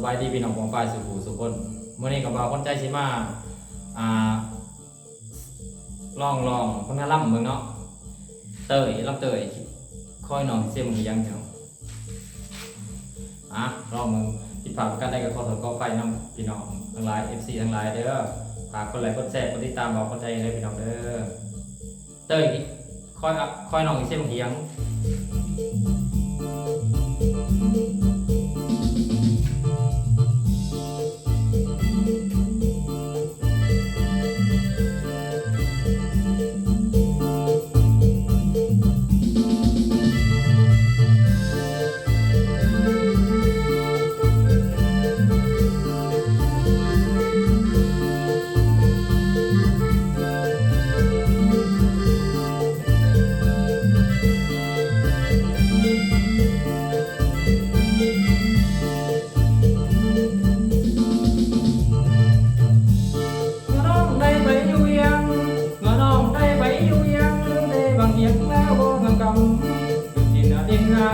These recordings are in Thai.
บายดีพี่น้องของฝ่ายสุขุสุคนมื้อนี้ก็บ่าวคนใจสิมาอ่าลองคนหาล่ำเบิ่งเนาะเตยรับเตยคอยน้องเสียมึงยังเนาะลองมึงผิดพลาดประการใดก็ขอโทษขออภัยนำพี่น้องทั้งหลาย FC ทั้งหลายเด้อฝากกดไลค์กดแชร์กดติดตามบ่าวคนใจเด้อพี่น้องเด้อเตยคอยน้องเสียมึงยัง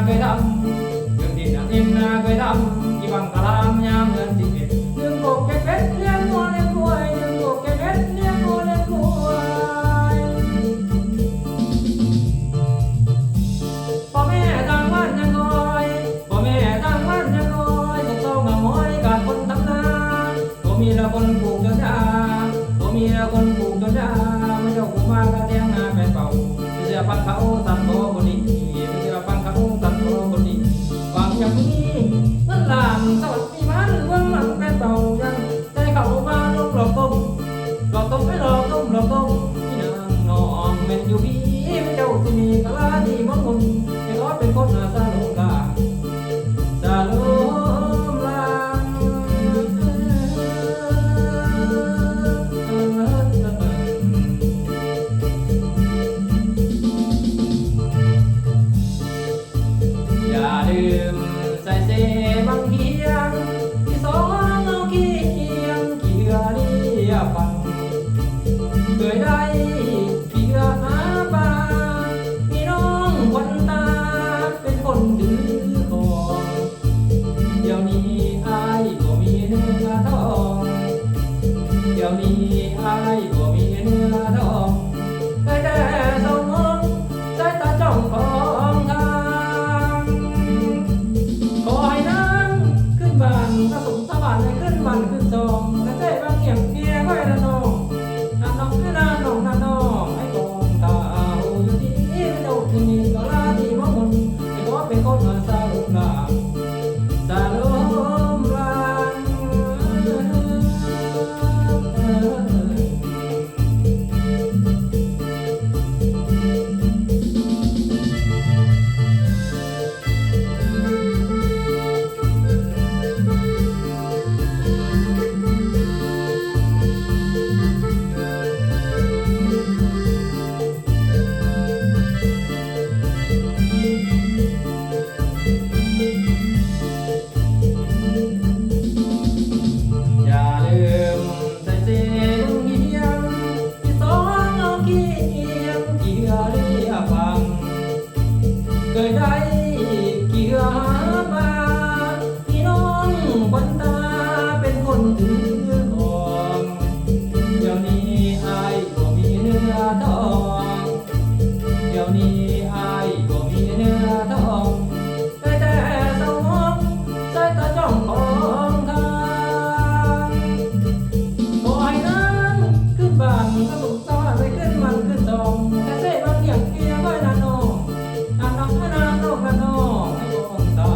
เคยทำอย่างที่นาเอ็มนาเคยทำที่บังกะลามยามเงินที่เก็บเรื่องโกเก็บเพชรเลี้ยงวัวเลี้ยงควายเรื่องโกเก็บเพชรเลี้ยงวัวเลี้ยงควายพ่อแม่ทางบ้านยังคอยพ่อแม่ทางบ้านยังคอยต้องเศร้าหงอยการคนทำนาพ่อมีละคนปลูกจนยาพ่อมีละคนปลูกจนยาไม่เจ้ากูมากระเทียงนาเป็นเป่าเสื้อพันเขาตัดโบคนนี้ฟังเขาตัดโอคนนี้ฟังอย่างนี้มันลามสวัสดีมันว่างมันเป็นเต่ายังใจเขามาลงหลอกต้มไม่หลอกต้มที่นางนองเป็นอยู่พี่เป็นเจ้าที่มีกะลาที่มองมุนให้เขาเป็นคนซาลุงลาซาลุงลาอย่าลืมใส่เสบางเฮียงที่สองเอาขี้เคียงขี้เรือเรียฟังเคยได้ขี้เรือหาปลามีน้องคนตาเป็นคนถือของเดี๋ยวนี้อายก็มีเนื้อทองเดี๋ยวนี้อายก็มีเนื้อทองแต่เศร้ามองสายตาจ้องของถ้าสมสบายให้ขึ้นมันขึ้นจองแต่ใจบางเหี่ยงเพียไว้ละน้องน้องให้น้องให้กองตาอยู่ที่ไม่เจ้าที่มีก็ลาที่มองมนให้ก็เป็นคนมาซาลุมลาซาลุมลาเคยได้กี่เรือหาปลาพี่น้องคนตาเป็นคนถือของเดี๋ยวนี้อายก็มีเนื้อทองเดี๋ยวนี้อายก็มีเนื้อทองแต่เศร้ามองสายตาจ้องของทางขอให้นางขึ้นบ้านก็สุขสวัสดิ์ไปขึ้นมันขึ้นทองแต่เส้บางอย่างเพียงไว้นานน้องให้กองตา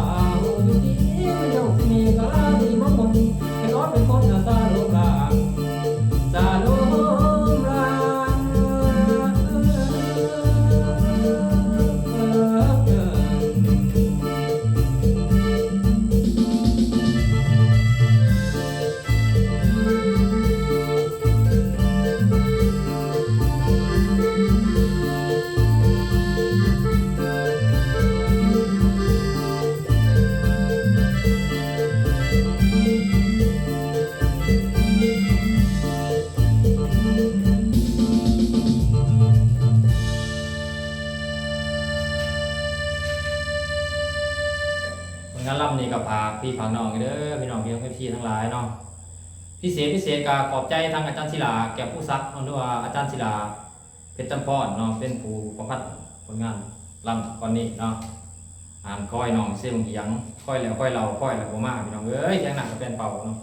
งานลำนี่กับพากพี่พากน้องเด้อพี่น้องพี่น้องพี่ทั้งหลายเนาะพิเศษก็ขอบใจทางอาจารย์ศิลาแก้วผู้ซักหรือว่าอาจารย์ศิลาเพชรจำพรเนาะเป็นผู้ประพัดผลงานลำก่อนนี้เนาะอ่านค่อยน้องเสียงเหียงค่อยแล้วค่อยเราค่อยแล้วบ่มาพี่น้องเอ้ยแข่งหนักกับเป็นเป่าเนาะ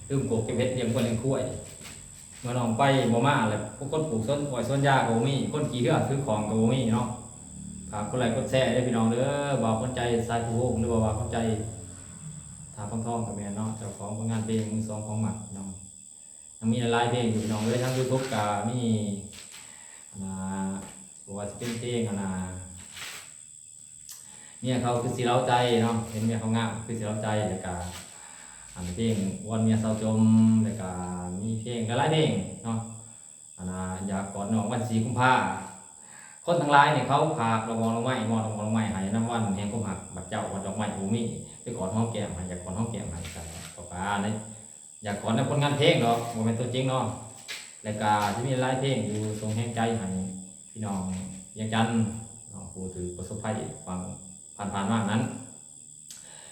ลืมโกกเก็บเฮ็ดเลี้ยงคนเลี้ยงคุ้ยเมื่อน้องไปบ่มาเลยพวกคนปลูกต้นปล่อยต้นยาก็บ่มีคนขี่เรือซื้อของก็บ่มีเนาะฝากคนไลค์กดแชร์ได้พี่น้องเด้อบอกคนใจสายผู้โฮหรือว่าคนใจถามทองกับแม่เนาะเจ้าของผลงานเพลงมือสองของหมักน้องยังมีหลายเพลงอยู่พี่น้องเลยทั้ง YouTube ก็มีว่าจะเป็นเพลงเนี่ยเขาคือสีเล้าใจเนาะเห็นเมียเขางามคือสีเล้าใจแล้วก็เพลงวันเมียเศร้าจมแล้วก็มีเพลงหลายเพลงเนาะอยากกอดน้องวัน4 กุมภาคนทั้งหลายเนี่ยเขาพากดอกไม้มอดอกไม้ให้น้ำวันแห่งกุมภาบัดเจ้าวัดดอกไม้โอมีไปกอดห้องแก้มให้อยากกอดห้องแก้มให้กันต่อไปนี่อยากกอดในผลงานเพลงเนาะโมเมนต์ตัวจริงเนาะแล้วก็จะมีหลายเพลงอยู่ทรงแห่งใจให้พี่น้องยังจันผู้ถือประสบภัยความผ่านๆมากนั้น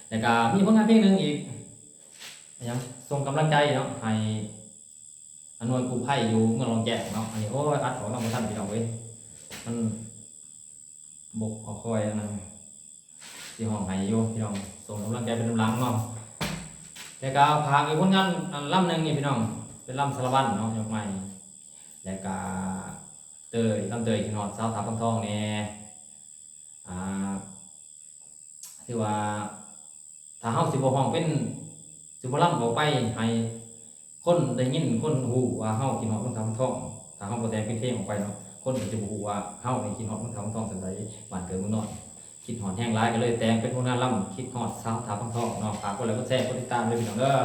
แล้วก็มีผลงานเพลงหนึ่งอีกยังส่งกำลังใจเนาะให้หน่วยกู้ภัยอยู่เมืองรองแก่เนาะอันนี้โอ้ยอัดของเราท่านพี่น้องเว้ยมันบกเอาคอยนะที่ห้องให้อยู่พี่น้องส่งกำลังใจเป็นกำลังเนาะแล้วก็พาไปผลงานลำหนึ่งนี่พี่น้องเป็นลำสารวัตรเนาะยกใหม่แล้วก็ลำเตยที่นอดสาวถาปังทองเนี่ยที่ว่าถ้าเฮาสิบ่ห้องเป็นสิบ่ลำออกไปให้คนได้ยินคนฮู้ว่าเฮากินฮอดมันทำท้องถ้าเฮาบ่แต่งเป็นเพลงออกไปเนาะคนก็จะบ่ฮู้ว่าเฮานี่กินฮอดมันทำท้องสันใดบ้านเกิดเมืองนอนคิดฮอดแห้งหลายก็เลยแต่งเป็นผลงานลำคิดฮอดสาวถาปังทองเนาะฝากคนแล้วก็แชร์กดติดตามด้วยพี่น้องเด้อ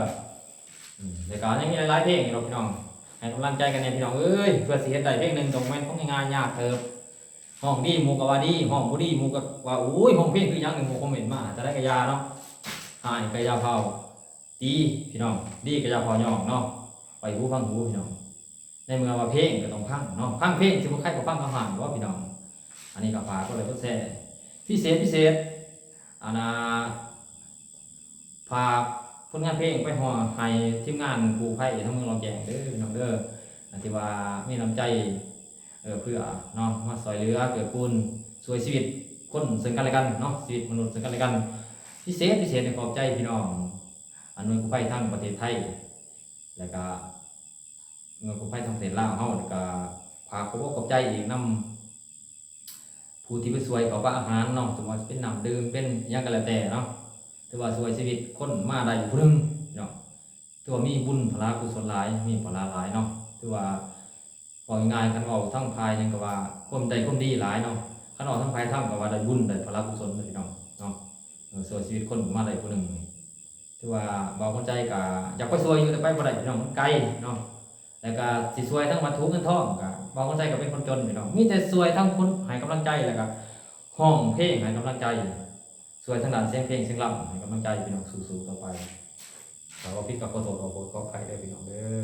แล้วก็ยังมีหลายๆเพลงเนาะพี่น้องให้กำลังใจกันเนี่ยพี่น้องเอ้ยเพื่อสิเฮ็ดได้เพลงนึงต้องแม่นของงานยากเถิบห้องดีหมู่ก็ว่าดีห้องบ่ดีหมู่ก็ว่าโอ้ยห้องเพลงคือหยังหมู่คอมเมนต์มาจะได้กระยาเนาะหายกระยาเผาดีพี่น้องดีกระยาเผาย่องเนาะไปหูฟังหูพี่น้องในเมื่อว่าเพลงก็ต้องพังเนาะพังเพลงสิบ่ใครก็ฟังอาหารว่าพี่น้องอันนี้ก็ฝากก็เลยก็แซ่พิเศษฝากผลงานเพลงไปห่อให้ทีมงานกู้ภัยทั้งเมืองรองแก่เด้อพี่น้องเด้อที่ว่ามีน้ำใจเพื่อเนาะมาซอยเหลือเกิดคุณช่วยชีวิตคนซึ่งกันและกันเนาะชีวิตมนุษย์ซึ่งกันและกันพิเศษในขอบใจพี่น้องหน่วยกู้ภัยทั้งประเทศไทยแล้วก็หน่วยกู้ภัยทั้งประเทศลาวเฮาแล้วก็ฝากขอบใจอีกนำผู้ที่ไปช่วยเขาว่าอาหารเนาะสมมติเป็นน้ำดื่มเป็นยังกันแล้วแต่เนาะถือว่าช่วยชีวิตคนมาได้ผู้นึงเนาะถือว่ามีบุญพลากุศลหลายมีพลาหลายเนาะถือว่าบอกง่ายๆกันว่าทั้งภายยังก็ว่าความใดความดีหลายเนาะขนมทั้งภายทั้งก็ว่าได้บุญได้พลากุศลพี่น้องเนาะช่วยชีวิตคนมาได้ผู้นึงถือว่าบอกคนใจก็อยากไปช่วยอยู่แต่ไปบ่ได้พี่น้องมันไกลเนาะแล้วก็สิช่วยทั้งวัตถุเงินทองก็บอกคนใจก็เป็นคนจนพี่น้องมีแต่ช่วยทั้งคนให้กำลังใจแล้วก็ห้องเพลงให้กำลังใจช่วยทั้งด้านเสียงเพลงเสียงรำให้กำลังใจพี่น้องสู้ๆต่อไปแต่ว่าพี่ก็ขอโทษขออภัยด้วยพี่น้องเด้อ